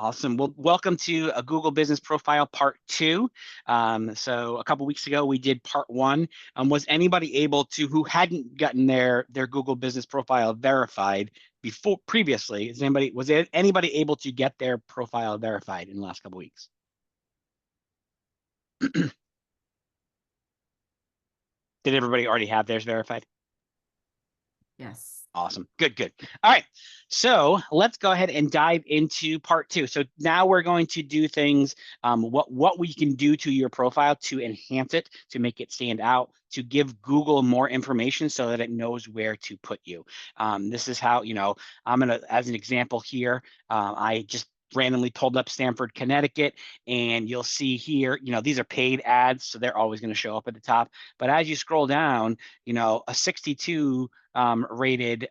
Awesome. Well, welcome to a Google Business Profile Part 2. So a couple weeks ago, we did Part 1. Was anybody able to, who hadn't gotten their Google Business Profile verified previously, was anybody able to get their profile verified in the last couple weeks? Did everybody already have theirs verified? Yes. Awesome. Good, good. All right. So let's go ahead and dive into part 2. So now we're going to do things, what we can do to your profile to enhance it, to make it stand out, to give Google more information so that it knows where to put you. This is how, I'm going to, as an example here, I just randomly pulled up Stamford, Connecticut, and you'll see here, these are paid ads, so they're always going to show up at the top. But as you scroll down, a 62 rated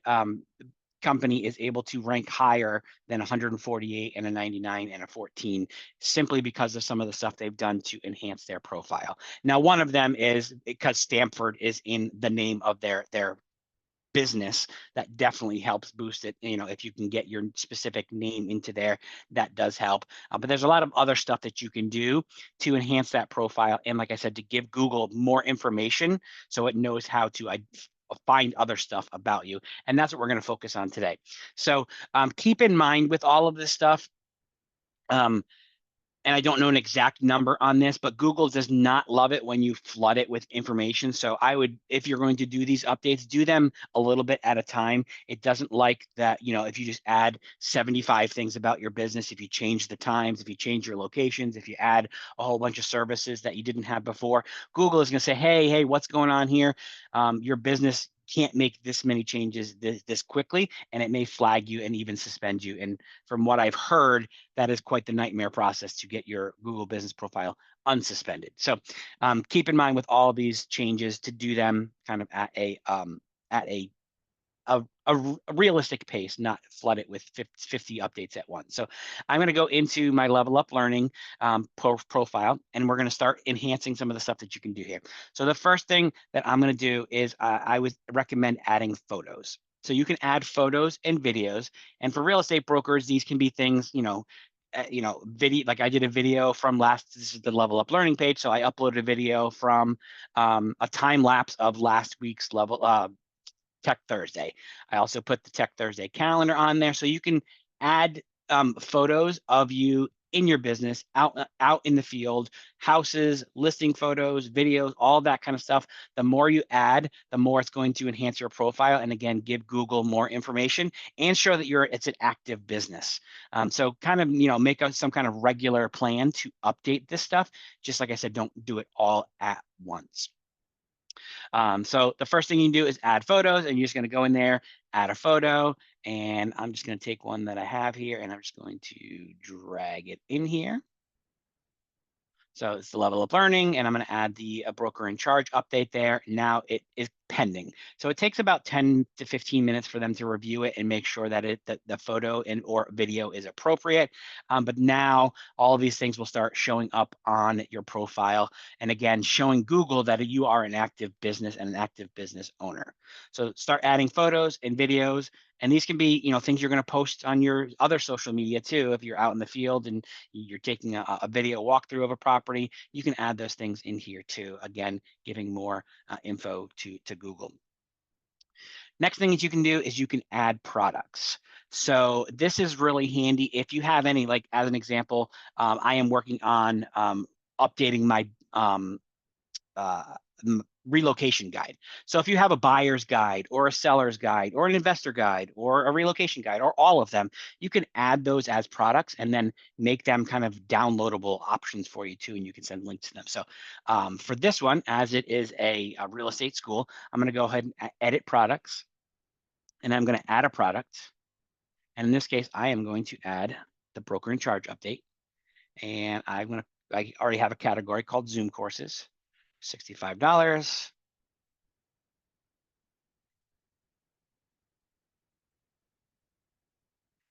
company is able to rank higher than 148 and a 99 and a 14 simply because of some of the stuff they've done to enhance their profile. Now, one of them is because Stamford is in the name of their business. That definitely helps boost it. If you can get your specific name into there, that does help. But there's a lot of other stuff that you can do to enhance that profile. And like I said, to give Google more information so it knows how to find other stuff about you. And that's what we're going to focus on today. So keep in mind with all of this stuff, and I don't know an exact number on this, but Google does not love it when you flood it with information. So I would, if you're going to do these updates, do them a little bit at a time. It doesn't like that, if you just add 75 things about your business, if you change the times, if you change your locations, if you add a whole bunch of services that you didn't have before, Google is going to say, hey, what's going on here? Your business can't make this many changes this quickly, and it may flag you and even suspend you. And from what I've heard, that is quite the nightmare process to get your Google Business Profile unsuspended. So keep in mind with all these changes to do them kind of at a realistic pace, not flood it with 50 updates at once. So I'm going to go into my Level Up Learning profile, and we're going to start enhancing some of the stuff that you can do here. So the first thing that I'm going to do is I would recommend adding photos. So you can add photos and videos. And for real estate brokers, these can be things, video, like I did a video from this is the Level Up Learning page. So I uploaded a video from a time lapse of last week's Tech Thursday. I also put the Tech Thursday calendar on there, so you can add photos of you in your business, out in the field, houses, listing photos, videos, all that kind of stuff. The more you add, the more it's going to enhance your profile, and again, give Google more information and show that it's an active business. So kind of make some kind of regular plan to update this stuff. Just like I said, don't do it all at once. So the first thing you can do is add photos, and you're just going to go in there, add a photo, and I'm just going to take one that I have here, and I'm just going to drag it in here. So it's the Level Up Learning, and I'm going to add the broker in charge update there. Now it is pending. So it takes about 10 to 15 minutes for them to review it and make sure that the photo or video is appropriate. But now all of these things will start showing up on your profile. And again, showing Google that you are an active business and an active business owner. So start adding photos and videos. And these can be, things you're going to post on your other social media too. If you're out in the field and you're taking a video walkthrough of a property, you can add those things in here too. Again, giving more info to Google. Next thing that you can do is you can add products. So this is really handy if you have any, like as an example, I am working on updating my relocation guide. So if you have a buyer's guide or a seller's guide or an investor guide or a relocation guide or all of them, you can add those as products and then make them kind of downloadable options for you too, and you can send links to them. So for this one, as it is a real estate school, I'm going to go ahead and edit products, and I'm going to add a product. And in this case, I am going to add the broker in charge update, and I already have a category called Zoom courses. $65.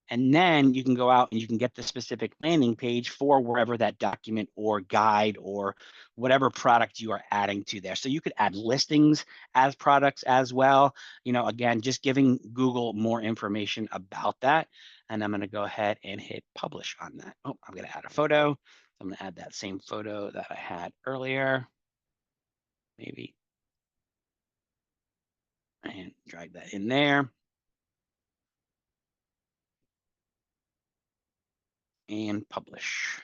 And then you can go out and you can get the specific landing page for wherever that document or guide or whatever product you are adding to there. So you could add listings as products as well. Again, just giving Google more information about that. and I'm going to go ahead and hit publish on that. Oh, I'm going to add a photo. I'm going to add that same photo that I had earlier, maybe, and drag that in there. And publish.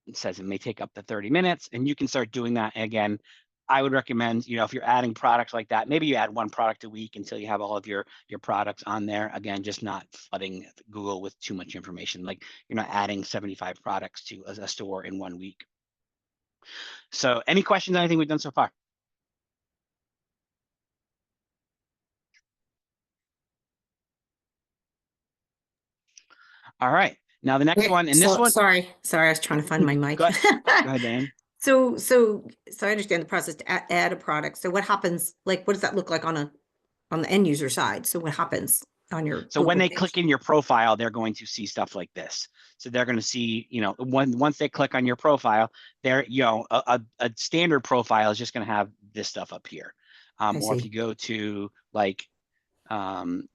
It says it may take up to 30 minutes, and you can start doing that. Again, I would recommend, if you're adding products like that, maybe you add one product a week until you have all of your products on there. Again, just not flooding Google with too much information. Like, you're not adding 75 products to a store in 1 week. So any questions on anything we've done so far? All right. Now the next one, and this one. Sorry, I was trying to find my mic. Go ahead, Diane. So I understand the process to add a product. So what happens, like, what does that look like on the end user side? So what happens on your So when Google they page? click in your profile, they're going to see stuff like this. So they're going to see, once they click on your profile, they're, a standard profile is just going to have this stuff up here. Or if see. you go to like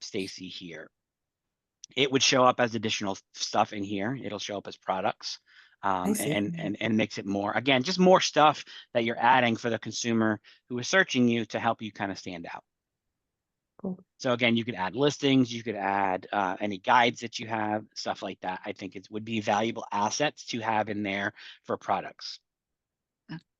Stacy here, it would show up as additional stuff in here. It'll show up as products. And makes it more, again, just more stuff that you're adding for the consumer who is searching you to help you kind of stand out. Cool. So again, you could add listings, you could add any guides that you have, stuff like that. I think it would be valuable assets to have in there for products.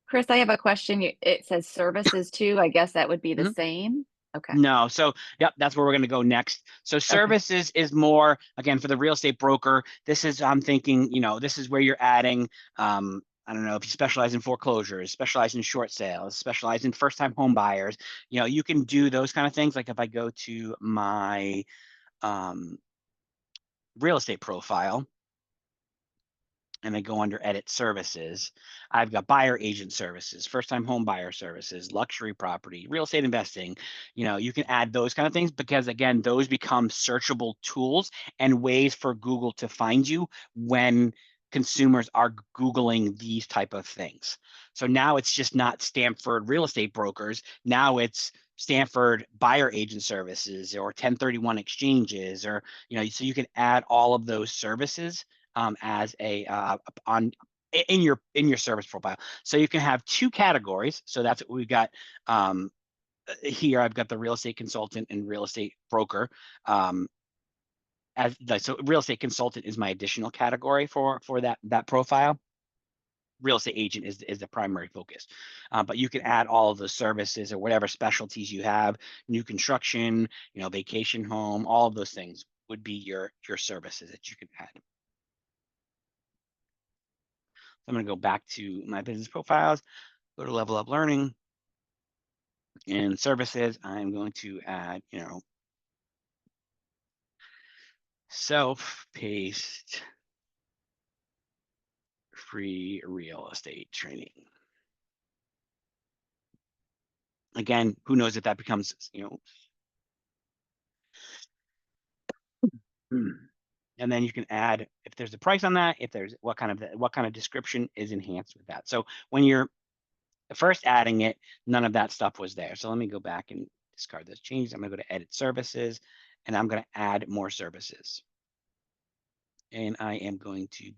Chris, I have a question. It says services too. I guess that would be the Mhm. same. Okay. No, so yep, that's where we're going to go next. So services is more, again, for the real estate broker. This is, I'm thinking, this is where you're adding, I don't know if you specialize in foreclosures, specialize in short sales, specialize in first-time home buyers. You can do those kind of things. Like if I go to my real estate profile, and I go under edit services, I've got buyer agent services, first time home buyer services, luxury property, real estate investing. You can add those kind of things because, again, those become searchable tools and ways for Google to find you when consumers are Googling these type of things. So now it's just not Stanford real estate brokers. Now it's Stanford buyer agent services or 1031 exchanges, or, so you can add all of those services as a in your service profile. So you can have two categories. So that's what we've got here. I've got the real estate consultant and real estate broker. So real estate consultant is my additional category for that profile. Real estate agent is the primary focus, but you can add all of the services or whatever specialties you have. New construction, vacation home, all of those things would be your services that you can add. I'm going to go back to my business profiles, go to Level Up Learning, and services. I'm going to add, self-paced free real estate training. Again, who knows if that becomes, and then you can add if there's a price on that, if there's what kind of description is enhanced with that. So when you're first adding it, none of that stuff was there. So let me go back and discard those changes. I'm going to go to edit services, and I'm going to add more services. And I am going to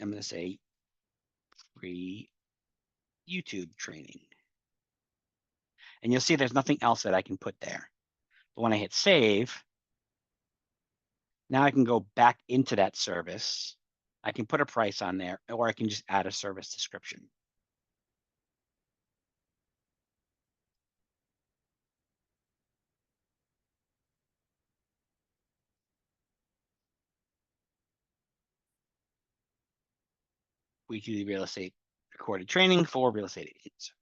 I'm going to say free YouTube training. And you'll see there's nothing else that I can put there. But when I hit save, now I can go back into that service. I can put a price on there, or I can just add a service description. Weekly real estate recorded training for real estate agents.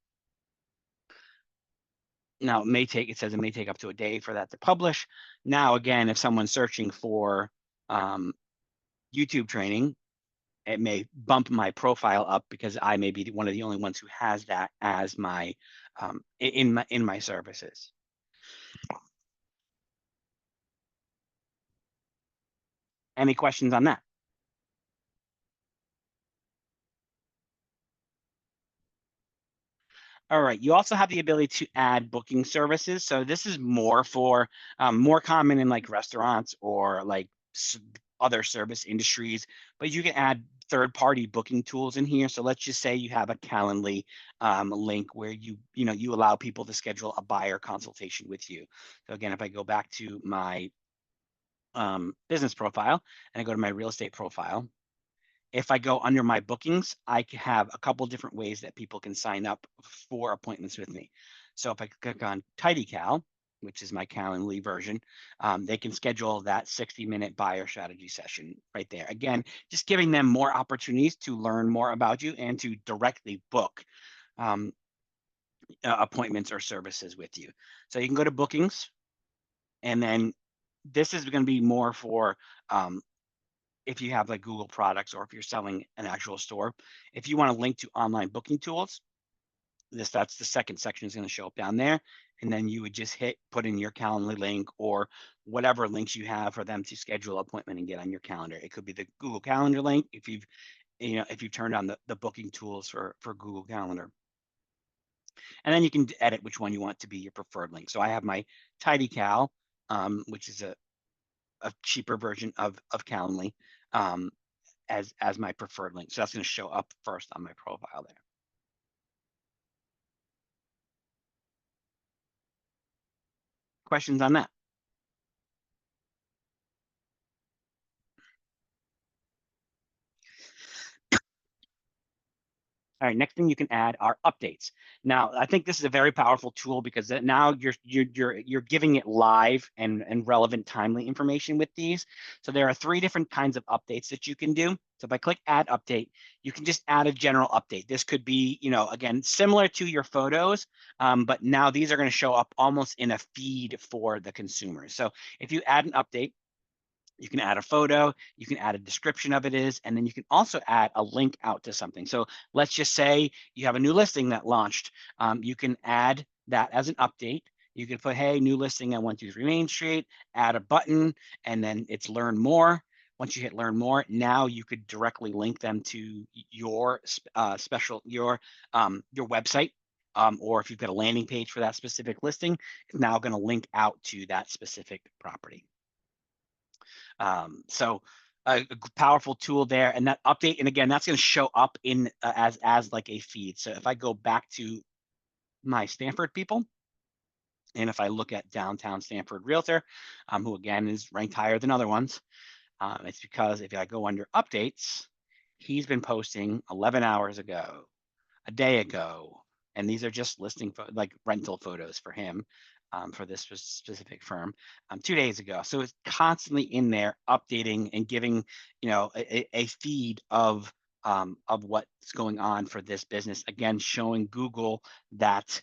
Now it says it may take up to a day for that to publish. Now, again, if someone's searching for YouTube training, it may bump my profile up because I may be one of the only ones who has that as my in my services. Any questions on that? All right. You also have the ability to add booking services. So this is more for more common in like restaurants or like other service industries, but you can add third-party booking tools in here. So let's just say you have a Calendly link where you allow people to schedule a buyer consultation with you. So again, if I go back to my business profile and I go to my real estate profile, if I go under my bookings, I have a couple different ways that people can sign up for appointments with me. So if I click on TidyCal, which is my Calendly version, they can schedule that 60-minute buyer strategy session right there. Again, just giving them more opportunities to learn more about you and to directly book appointments or services with you. So you can go to bookings, and then this is going to be more for if you have like Google products or if you're selling an actual store. If you want to link to online booking tools, that's the second section is going to show up down there. And then you would just put in your Calendly link or whatever links you have for them to schedule an appointment and get on your calendar. It could be the Google Calendar link if you've turned on the booking tools for Google Calendar. And then you can edit which one you want to be your preferred link. So I have my TidyCal, which is a cheaper version of Calendly, as my preferred link. So that's going to show up first on my profile there. Questions on that? All right, next thing you can add are updates. Now, I think this is a very powerful tool because now you're giving it live and relevant, timely information with these. So there are 3 different kinds of updates that you can do. So if I click Add Update, you can just add a general update. This could be, again, similar to your photos, but now these are going to show up almost in a feed for the consumer. So if you add an update, you can add a photo, you can add a description of it is, and then you can also add a link out to something. So let's just say you have a new listing that launched. You can add that as an update. You can put, hey, new listing at 123 Main Street, add a button, and then it's learn more. Once you hit learn more, now you could directly link them to your your website. Or if you've got a landing page for that specific listing, it's now going to link out to that specific property. So a powerful tool there, and that update, and again, that's going to show up in as like a feed. So if I go back to my Stanford people, and if I look at Downtown Stanford Realtor, who again is ranked higher than other ones, it's because if I go under updates, he's been posting 11 hours ago, a day ago, and these are just listing like rental photos for him. For this specific firm 2 days ago. So it's constantly in there updating and giving, a feed of what's going on for this business. Again, showing Google that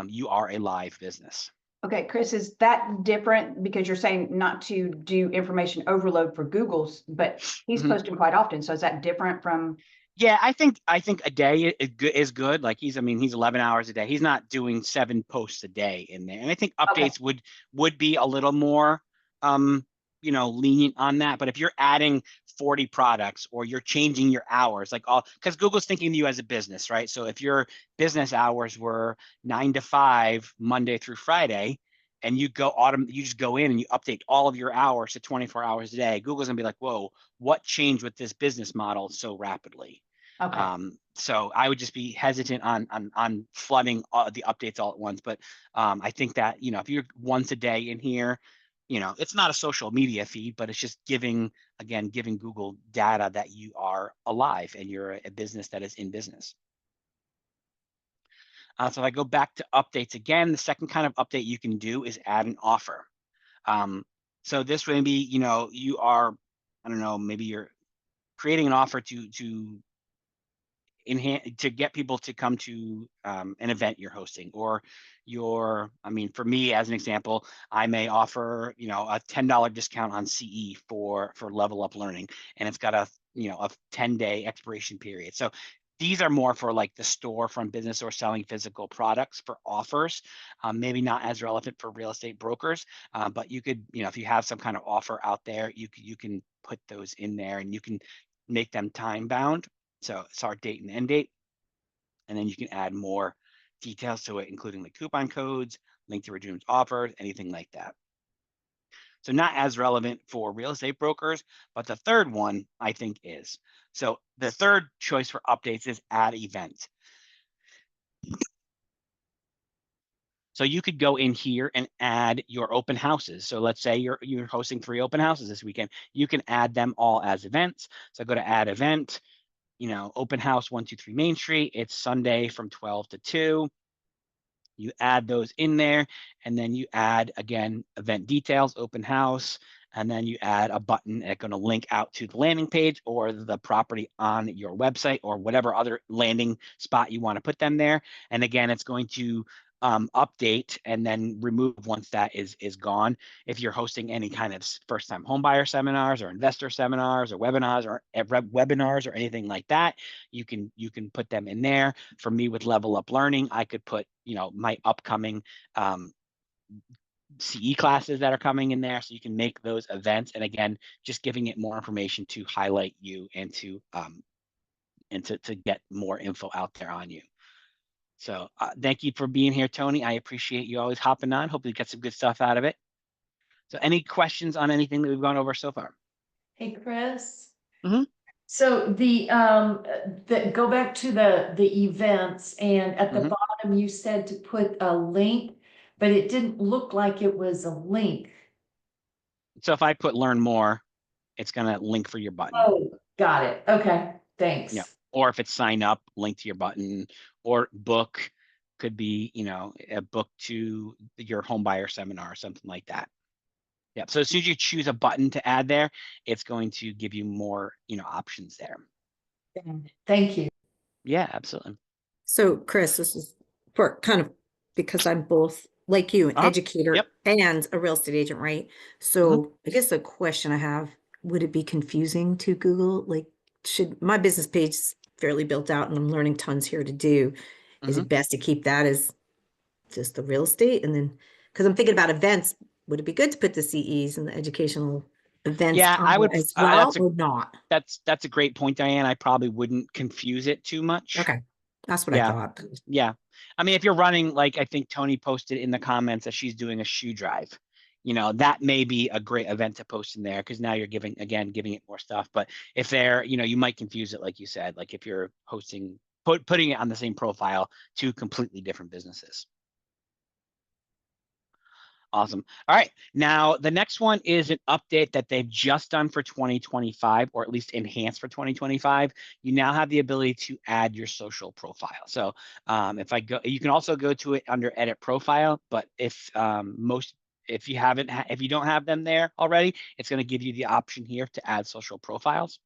you are a live business. Okay, Chris, is that different because you're saying not to do information overload for Google's, but he's posting quite often. So is that different from? Yeah, I think a day is good. Like he's 11 hours a day. He's not doing 7 posts a day in there. And I think updates would be a little more, lenient on that. But if you're adding 40 products or you're changing your hours, because Google's thinking of you as a business, right? So if your business hours were 9 to 5, Monday through Friday, and you just go in and you update all of your hours to 24 hours a day, Google's gonna be like, whoa, what changed with this business model so rapidly? Okay. So I would just be hesitant on flooding the updates all at once. But I think that, if you're once a day in here, it's not a social media feed, but it's just giving Google data that you are alive and you're a business that is in business. So if I go back to updates again, the second kind of update you can do is add an offer. So this would be, you are, I don't know, maybe you're creating an offer to get people to come to an event you're hosting, or for me as an example, I may offer a $10 discount on CE for Level Up Learning, and it's got a 10-day expiration period. So these are more for like the storefront business or selling physical products for offers, maybe not as relevant for real estate brokers, but you could, if you have some kind of offer out there, you can put those in there and you can make them time bound. So start date and end date, and then you can add more details to it, including the coupon codes, link to redeemed offers, anything like that. So not as relevant for real estate brokers, but the third one I think is. So the third choice for updates is add event. So you could go in here and add your open houses. So let's say you're hosting 3 open houses this weekend. You can add them all as events. So go to add event, open house 123 Main Street. It's Sunday from 12 to 2. You add those in there, and then you add, again, event details, open house, and then you add a button that's going to link out to the landing page or the property on your website or whatever other landing spot you want to put them there. And again, it's going to update and then remove once that is gone. If you're hosting any kind of first-time homebuyer seminars or investor seminars or webinars or anything like that, you can put them in there. For me, with Level Up Learning, I could put my upcoming CE classes that are coming in there, so you can make those events. And again, just giving it more information to highlight you and to get more info out there on you. So thank you for being here, Tony. I appreciate you always hopping on. Hope you get some good stuff out of it. So any questions on anything that we've gone over so far? Hey, Chris. Mhm. So the go back to the events, and at the Mhm. bottom you said to put a link, but it didn't look like it was a link. So if I put learn more, it's going to link for your button. Oh, got it. Okay, thanks. Yeah. Or if it's sign up, link to your button, or book could be, a book to your home buyer seminar or something like that. Yeah. So as soon as you choose a button to add there, it's going to give you more, options there. Thank you. Yeah, absolutely. So Chris, this is for kind of, because I'm both like you, an Uh-huh. educator Yep. and a real estate agent, right? So I guess the question I have, would it be confusing to Google? Like, should my business page is fairly built out and I'm learning tons here to do? Is it best to keep that as just the real estate? And then, because I'm thinking about events, would it be good to put the CEs and the educational events Yeah, on I there would. as well or not? That's a great point, Diane. I probably wouldn't confuse it too much. Okay, that's what I Yeah. thought. Yeah. I mean, if you're running, like I think Tony posted in the comments that she's doing a shoe drive, that may be a great event to post in there, because now you're giving it more stuff. But if they're, you might confuse it, like you said, like if you're hosting, putting it on the same profile, 2 completely different businesses. Awesome. All right. Now, the next one is an update that they've just done for 2025, or at least enhanced for 2025. You now have the ability to add your social profile. So if I go, you can also go to it under edit profile, but if if you don't have them there already, it's going to give you the option here to add social profiles.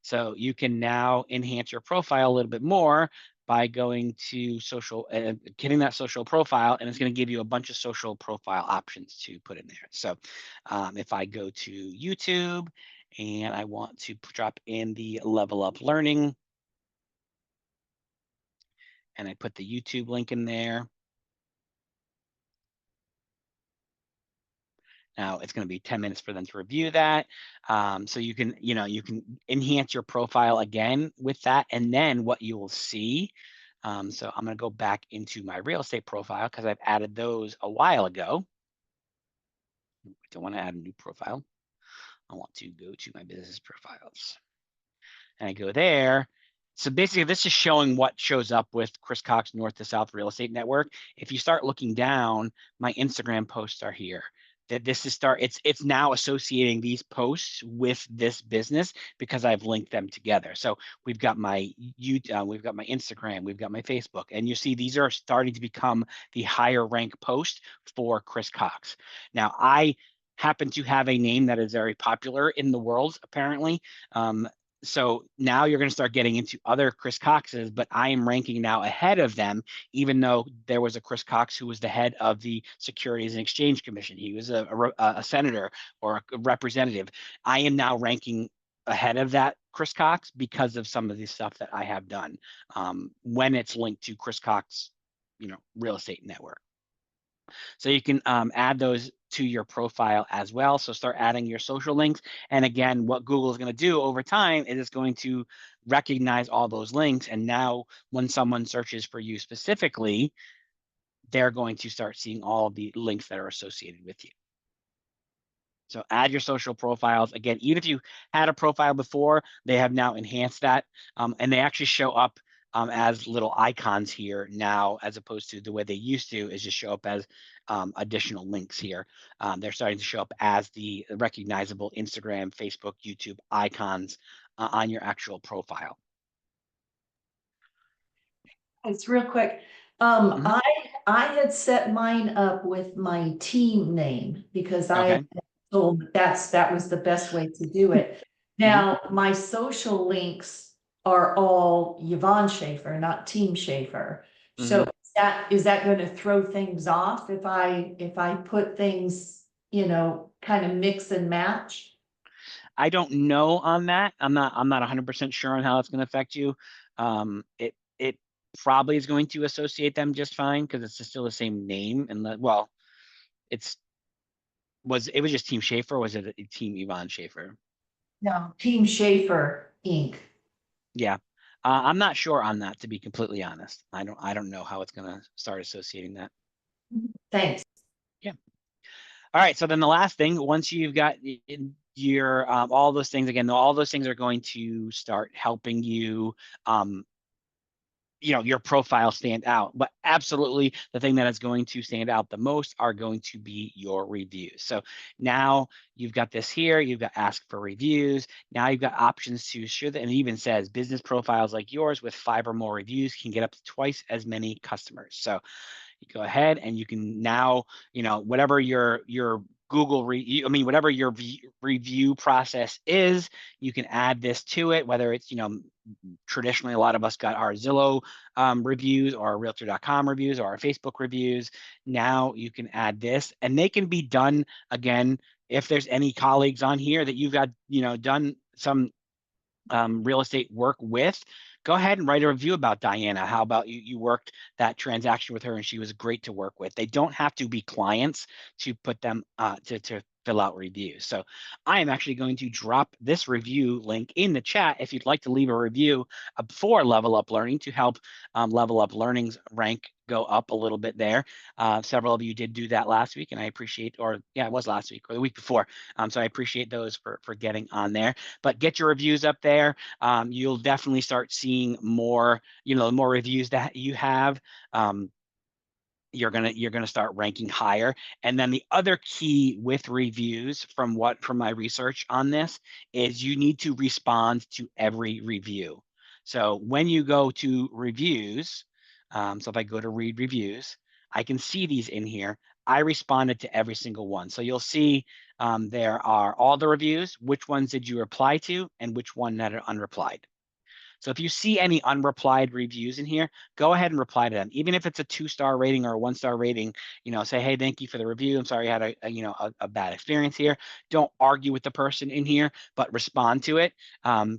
So you can now enhance your profile a little bit more by going to social, getting that social profile, and it's going to give you a bunch of social profile options to put in there. So if I go to YouTube and I want to drop in the Level Up Learning, and I put the YouTube link in there. Now it's going to be 10 minutes for them to review that. So you can, you can enhance your profile again with that. And then what you will see, so I'm going to go back into my real estate profile because I've added those a while ago. I don't want to add a new profile. I want to go to my business profiles. And I go there. So basically, this is showing what shows up with Chris Cox North to South Real Estate Network. If you start looking down, my Instagram posts are here. That this is it's now associating these posts with this business because I've linked them together. So we've got my we've got my Instagram, we've got my Facebook, and you see these are starting to become the higher rank post for Chris Cox. Now I happen to have a name that is very popular in the world, apparently. So now you're going to start getting into other Chris Coxes, but I am ranking now ahead of them, even though there was a Chris Cox who was the head of the Securities and Exchange Commission. He was a senator or a representative. I am now ranking ahead of that Chris Cox because of some of the stuff that I have done when it's linked to Chris Cox, Real Estate Network. So you can add those to your profile as well. So start adding your social links. And again, what Google is going to do over time is it's going to recognize all those links. And now when someone searches for you specifically, they're going to start seeing all of the links that are associated with you. So add your social profiles. Again, even if you had a profile before, they have now enhanced that. And they actually show up as little icons here now, as opposed to the way they used to is just show up as additional links here. They're starting to show up as the recognizable Instagram, Facebook, YouTube icons on your actual profile. It's real quick. Mhm. I had set mine up with my team name because I Okay. had been told that was the best way to do it. Now, my social links are all Yvonne Schaefer, not Team Schaefer. So is that going to throw things off if I put things, kind of mix and match? I don't know on that. I'm not 100% sure on how it's going to affect you. It probably is going to associate them just fine because it's still the same name. And well, it was just Team Schaefer, or was it a Team Yvonne Schaefer? No, Team Schaefer Inc. Yeah. I'm not sure on that, to be completely honest. I don't know how it's going to start associating that. Thanks. Yeah. All right. So then the last thing, once you've got your all those things, again, all those things are going to start helping you your profile stand out. But absolutely, the thing that is going to stand out the most are going to be your reviews. So now you've got this here, you've got ask for reviews. Now you've got options to show that, and it even says business profiles like yours with 5 or more reviews can get up to twice as many customers. So you go ahead and you can now, whatever your Google whatever your review process is, you can add this to it, whether it's, traditionally a lot of us got our Zillow reviews or our Realtor.com reviews or our Facebook reviews. Now you can add this, and they can be done again. If there's any colleagues on here that you've got, done some real estate work with, go ahead and write a review about Diana. How about you worked that transaction with her and she was great to work with. They don't have to be clients to put them to fill out reviews. So I am actually going to drop this review link in the chat if you'd like to leave a review for Level Up Learning to help Level Up Learning's rank go up a little bit there. Several of you did do that last week, and I appreciate, it was last week or the week before. So I appreciate those for getting on there. But get your reviews up there. You'll definitely start seeing more, the more reviews that you have. You're gonna start ranking higher. And then the other key with reviews from my research on this is you need to respond to every review. So when you go to reviews, so if I go to read reviews, I can see these in here. I responded to every single one. So you'll see there are all the reviews, which ones did you reply to, and which one that are unreplied. So if you see any unreplied reviews in here, go ahead and reply to them. Even if it's a 2-star rating or a 1-star rating, say, hey, thank you for the review. I'm sorry I had a bad experience here. Don't argue with the person in here, but respond to it,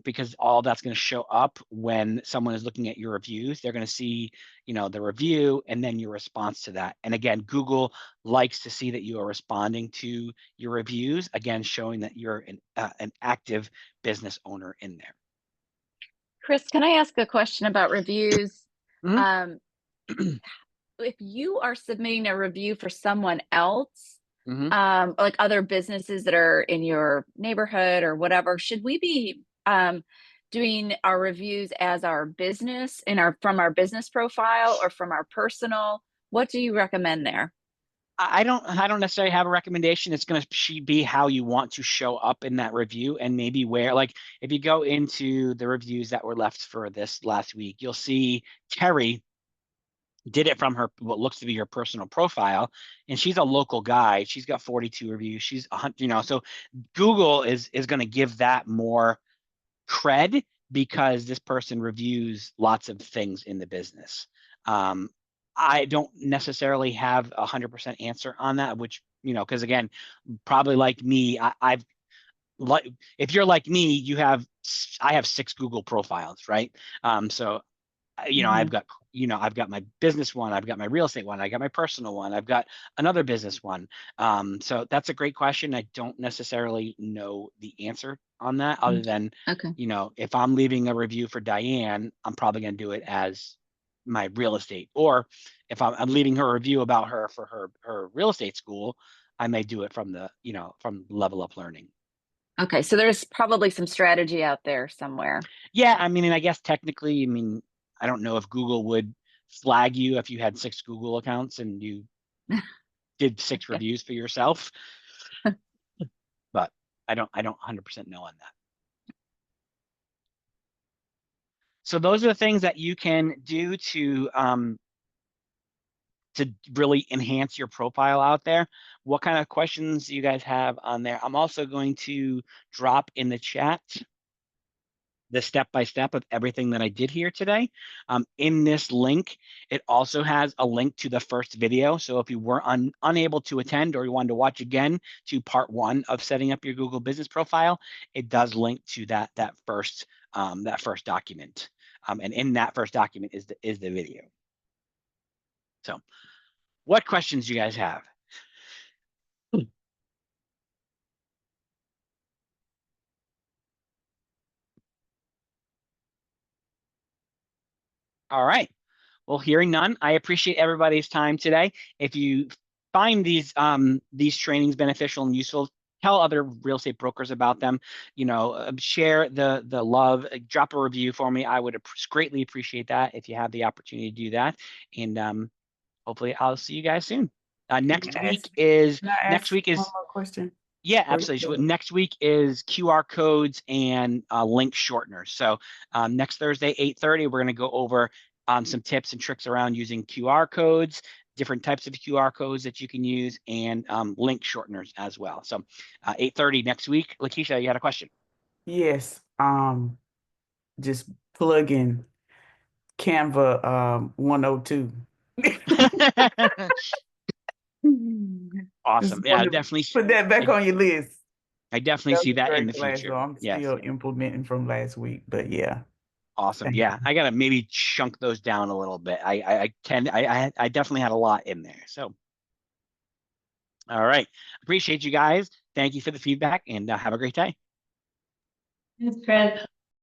because all that's going to show up when someone is looking at your reviews. They're going to see, the review and then your response to that. And again, Google likes to see that you are responding to your reviews, again, showing that you're an active business owner in there. Chris, can I ask a question about reviews? Mhm. If you are submitting a review for someone else, Mhm. like other businesses that are in your neighborhood or whatever, should we be doing our reviews as our business from our business profile or from our personal? What do you recommend there? I don't necessarily have a recommendation. It's going to be how you want to show up in that review, and maybe where, like, if you go into the reviews that were left for this last week, you'll see Terry did it from what looks to be her personal profile, and she's a local guide. She's got 42 reviews. She's so Google is going to give that more cred because this person reviews lots of things in the business. I don't necessarily have 100% answer on that, which, because again, probably like me, I've if you're like me, I have 6 Google profiles, right? So I've got, I've got my business one, I've got my real estate one, I got my personal one, I've got another business one. So that's a great question. I don't necessarily know the answer on that other than, Okay. if I'm leaving a review for Diane, I'm probably going to do it as my real estate. Or if I'm leaving her a review about her for her real estate school, I may do it from the, from Level Up Learning. Okay. So there's probably some strategy out there somewhere. Yeah, I mean, and I guess technically, I don't know if Google would flag you if you had 6 Google accounts and you did 6 reviews for yourself, but I don't 100% know on that. So those are the things that you can do to really enhance your profile out there. What kind of questions do you guys have on there? I'm also going to drop in the chat the step-by-step of everything that I did here today. In this link, it also has a link to the first video. So if you were unable to attend or you wanted to watch again to part 1 of setting up your Google business profile, it does link to that first document. And in that first document is the video. So what questions do you guys have? All right. Well, hearing none, I appreciate everybody's time today. If you find these trainings beneficial and useful, tell other real estate brokers about them. Share the love. Drop a review for me. I would greatly appreciate that if you have the opportunity to do that. And hopefully, I'll see you guys soon. Next week is One more question. Yeah, absolutely. So next week is QR codes and link shorteners. So next Thursday, 8:30, we're going to go over some tips and tricks around using QR codes, different types of QR codes that you can use, and link shorteners as well. So 8:30 next week. Lakeisha, you had a question. Yes. Just plug in Canva 102. Awesome. Just Yeah, wanted to definitely. put that back on your list. I definitely see was a that in great the class, future. so I'm Yes. still implementing from last week, but yeah. Awesome. Thank Yeah, I gotta maybe chunk those down a little bit. I definitely had a lot in there. So, all right. Appreciate you guys. Thank you for the feedback and have a great day. Thanks, Fred.